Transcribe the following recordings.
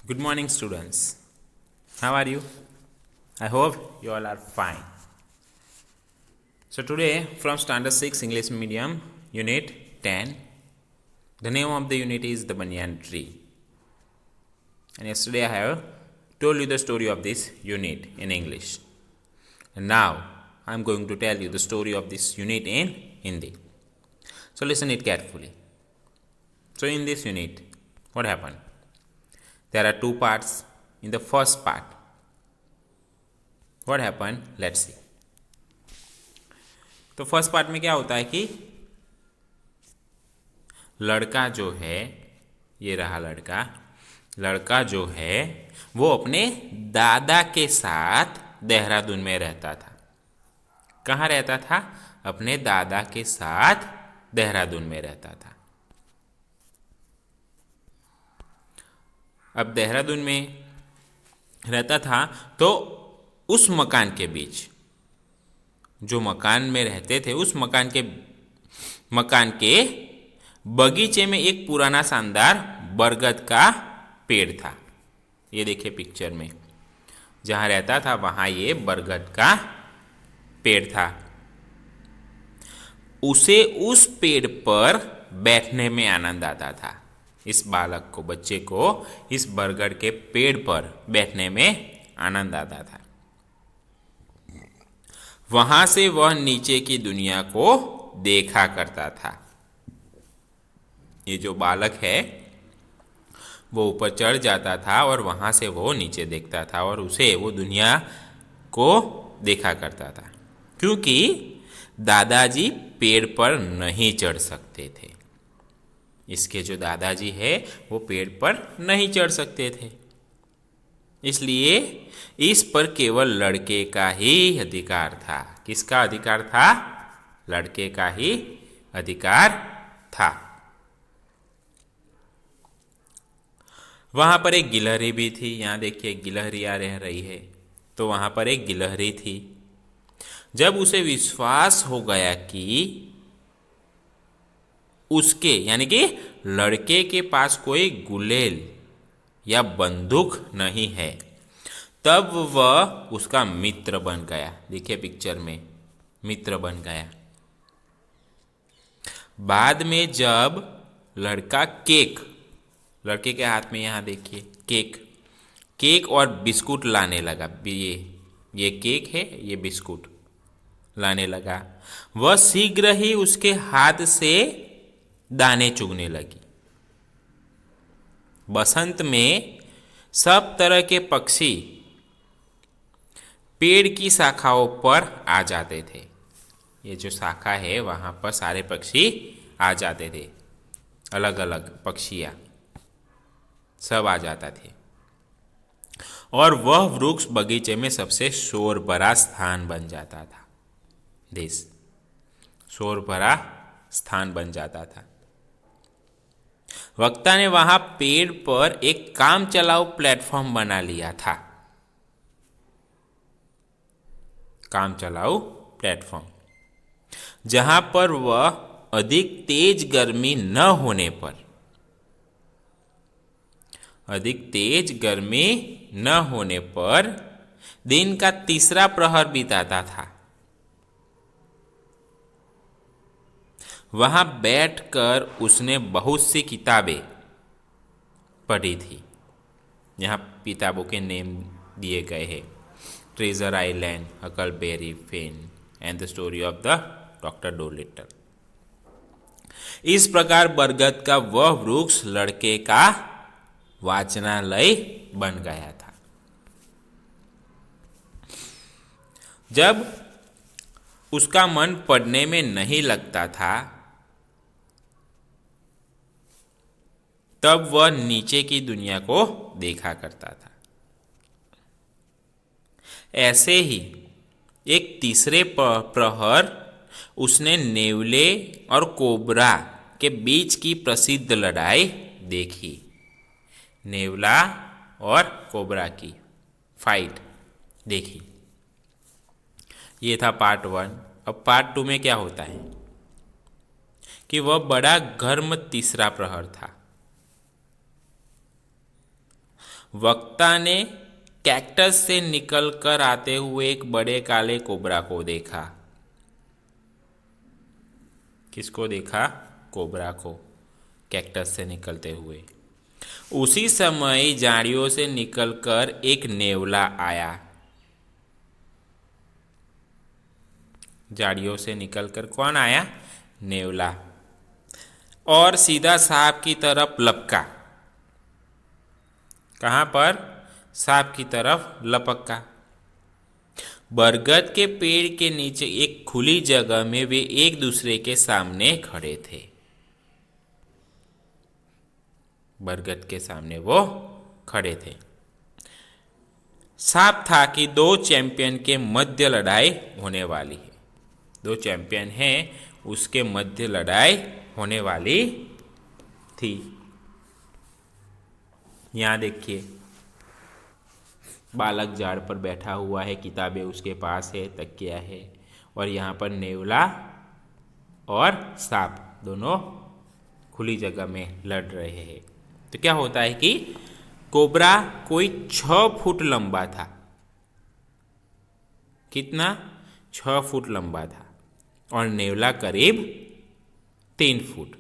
Good morning, students. How are you? I hope you all are fine. So, today from Standard 6 English Medium, Unit 10, the name of the unit is The Banyan Tree. And yesterday I have told you the story of this unit in English. And now I am going to tell you the story of this unit in Hindi. So, listen it carefully. So, in this unit, what happened? There are two parts. In the first part, what happened? Let's see. तो first part में क्या होता है कि लड़का जो है, ये रहा लड़का जो है वो अपने दादा के साथ देहरादून में रहता था। कहाँ रहता था? अपने दादा के साथ देहरादून में रहता था। अब देहरादून में रहता था तो उस मकान के बीच, जो मकान में रहते थे, उस मकान के बगीचे में एक पुराना शानदार बरगद का पेड़ था। ये देखिए पिक्चर में, जहाँ रहता था वहाँ ये बरगद का पेड़ था। उसे उस पेड़ पर बैठने में आनंद आता था। इस बालक को, बच्चे को इस बरगद के पेड़ पर बैठने में आनंद आता था। वहां से वह नीचे की दुनिया को देखा करता था। ये जो बालक है वो ऊपर चढ़ जाता था और वहां से वो नीचे देखता था और उसे वो दुनिया को देखा करता था, क्योंकि दादाजी पेड़ पर नहीं चढ़ सकते थे। इसके जो दादाजी है वो पेड़ पर नहीं चढ़ सकते थे, इसलिए इस पर केवल लड़के का ही अधिकार था। किसका अधिकार था? लड़के का ही अधिकार था। वहां पर एक गिलहरी भी थी। यहां देखिए गिलहरियां रह रही है, तो वहां पर एक गिलहरी थी। जब उसे विश्वास हो गया कि उसके यानी कि लड़के के पास कोई गुलेल या बंदूक नहीं है, तब वह उसका मित्र बन गया। देखिए पिक्चर में, मित्र बन गया। बाद में जब लड़का लड़के के हाथ में, यहां देखिए केक और बिस्कुट लाने लगा। ये केक है, ये बिस्कुट लाने लगा। वह शीघ्र ही उसके हाथ से दाने चुगने लगी। बसंत में सब तरह के पक्षी पेड़ की शाखाओं पर आ जाते थे। ये जो शाखा है वहां पर सारे पक्षी आ जाते थे, अलग अलग पक्षियां सब आ जाते थे। और वह वृक्ष बगीचे में सबसे शोर भरा स्थान बन जाता था। शोर भरा स्थान बन जाता था। वक्ता ने वहां पेड़ पर एक काम चलाऊ प्लेटफॉर्म बना लिया था। काम चलाऊ प्लेटफॉर्म, जहां पर वह अधिक तेज गर्मी न होने पर दिन का तीसरा प्रहर बिताता था। वहां बैठकर उसने बहुत सी किताबें पढ़ी थी। यहाँ किताबों के नेम दिए गए हैं: Treasure Island, Huckleberry Finn and the story of the Doctor Dolittle. इस प्रकार बरगद का वह वृक्ष लड़के का वाचनालय बन गया था। जब उसका मन पढ़ने में नहीं लगता था, तब वह नीचे की दुनिया को देखा करता था। ऐसे ही एक तीसरे प्रहर उसने नेवले और कोबरा के बीच की प्रसिद्ध लड़ाई देखी। नेवला और कोबरा की फाइट देखी। ये था पार्ट 1। अब पार्ट 2 में क्या होता है कि वह बड़ा गर्म तीसरा प्रहर था। वक्ता ने कैक्टस से निकलकर आते हुए एक बड़े काले कोबरा को देखा। किसको देखा? कोबरा को, कैक्टस से निकलते हुए। उसी समय झाड़ियों से निकलकर एक नेवला आया। झाड़ियों से निकलकर कौन आया? नेवला। और सीधा सांप की तरफ लपका। कहाँ पर? सांप की तरफ लपका। बरगद के पेड़ के नीचे एक खुली जगह में वे एक दूसरे के सामने खड़े थे। बरगद के सामने वो खड़े थे। साफ था कि दो चैंपियन के मध्य लड़ाई होने वाली है। दो चैंपियन हैं, उसके मध्य लड़ाई होने वाली थी। यहां देखिए, बालक झाड़ पर बैठा हुआ है, किताबें उसके पास है, तकिया है, और यहाँ पर नेवला और सांप दोनों खुली जगह में लड़ रहे हैं। तो क्या होता है कि कोबरा कोई 6 फुट लंबा था। कितना? 6 फुट लंबा था। और नेवला करीब 3 फुट।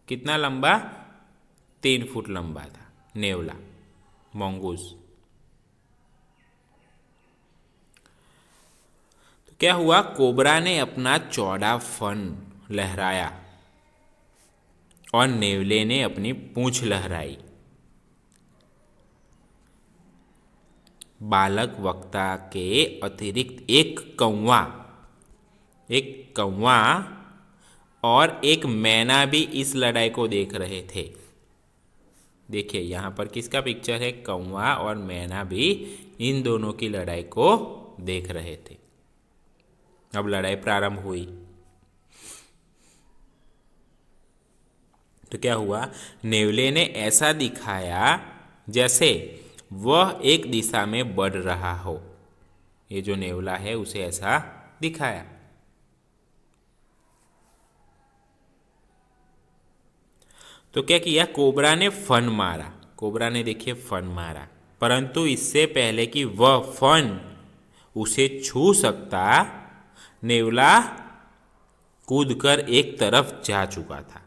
कितना लंबा? 3 फुट लंबा था नेवला, मंगूस। तो क्या हुआ? कोबरा ने अपना चौड़ा फन लहराया और नेवले ने अपनी पूंछ लहराई। बालक वक्ता के अतिरिक्त एक कौवा और एक मैना भी इस लड़ाई को देख रहे थे। देखिए यहाँ पर किसका पिक्चर है? कौवा और मैना भी इन दोनों की लड़ाई को देख रहे थे। अब लड़ाई प्रारंभ हुई। तो क्या हुआ? नेवले ने ऐसा दिखाया जैसे वह एक दिशा में बढ़ रहा हो। ये जो नेवला है उसे ऐसा दिखाया। तो क्या किया? कोबरा ने फन मारा। कोबरा ने देखिए फन मारा, परंतु इससे पहले कि वह फन उसे छू सकता, नेवला कूदकर एक तरफ जा चुका था।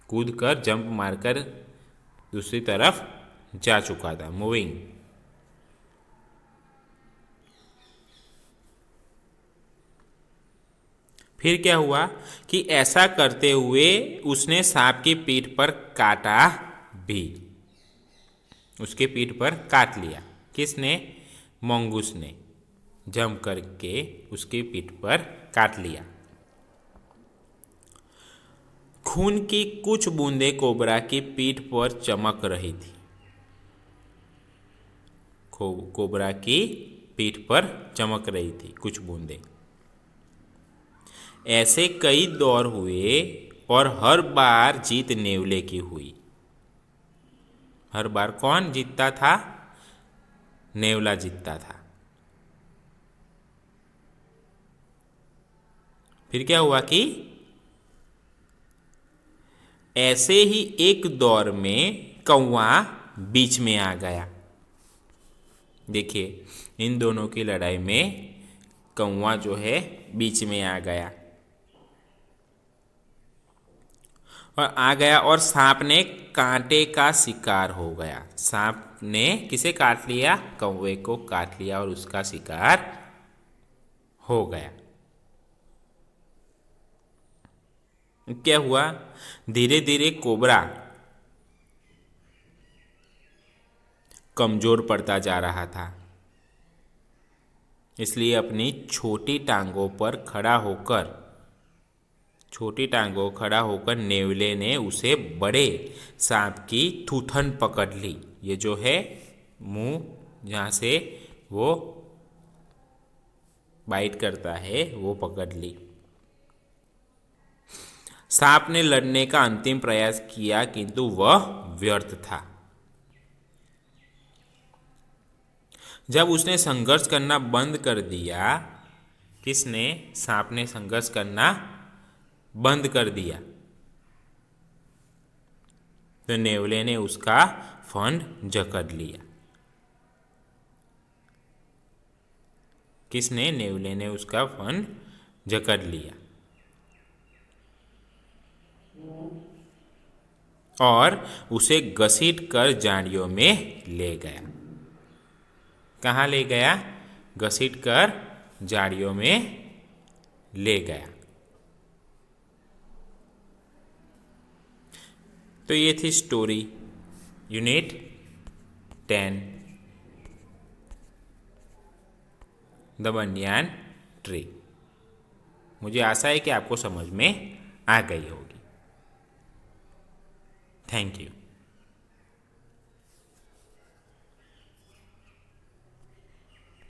कूदकर जंप मारकर दूसरी तरफ जा चुका था, मूविंग। फिर क्या हुआ कि ऐसा करते हुए उसने सांप की पीठ पर काटा भी। उसके पीठ पर काट लिया। किसने? मंगूस ने जंप करके उसकी पीठ पर काट लिया। खून की कुछ बूंदें कोबरा की पीठ पर चमक रही थी। कोबरा की पीठ पर चमक रही थी कुछ बूंदें। ऐसे कई दौर हुए और हर बार जीत नेवले की हुई। हर बार कौन जीतता था? नेवला जीतता था। फिर क्या हुआ कि ऐसे ही एक दौर में कौवा बीच में आ गया। देखिए इन दोनों की लड़ाई में कौवा जो है बीच में आ गया और सांप ने कांटे का शिकार हो गया। सांप ने किसे काट लिया? कौवे को काट लिया और उसका शिकार हो गया। क्या हुआ? धीरे धीरे कोबरा कमजोर पड़ता जा रहा था। इसलिए अपनी छोटी टांगों खड़ा होकर नेवले ने उसे बड़े सांप की थूथन पकड़ ली। ये जो है मुंह, जहाँ से वो बाइट करता है, वो पकड़ ली। सांप ने लड़ने का अंतिम प्रयास किया किंतु वह व्यर्थ था। जब उसने संघर्ष करना बंद कर दिया, किसने? सांप ने संघर्ष करना बंद कर दिया। तो नेवले ने उसका फंड जकड़ लिया। किसने? नेवले ने उसका फंड जकड़ लिया और उसे घसीट कर झाड़ियों में ले गया। कहाँ ले गया? घसीट कर झाड़ियों में ले गया। तो ये थी स्टोरी यूनिट 10 द बंडियान ट्री। मुझे आशा है कि आपको समझ में आ गई होगी। Thank you.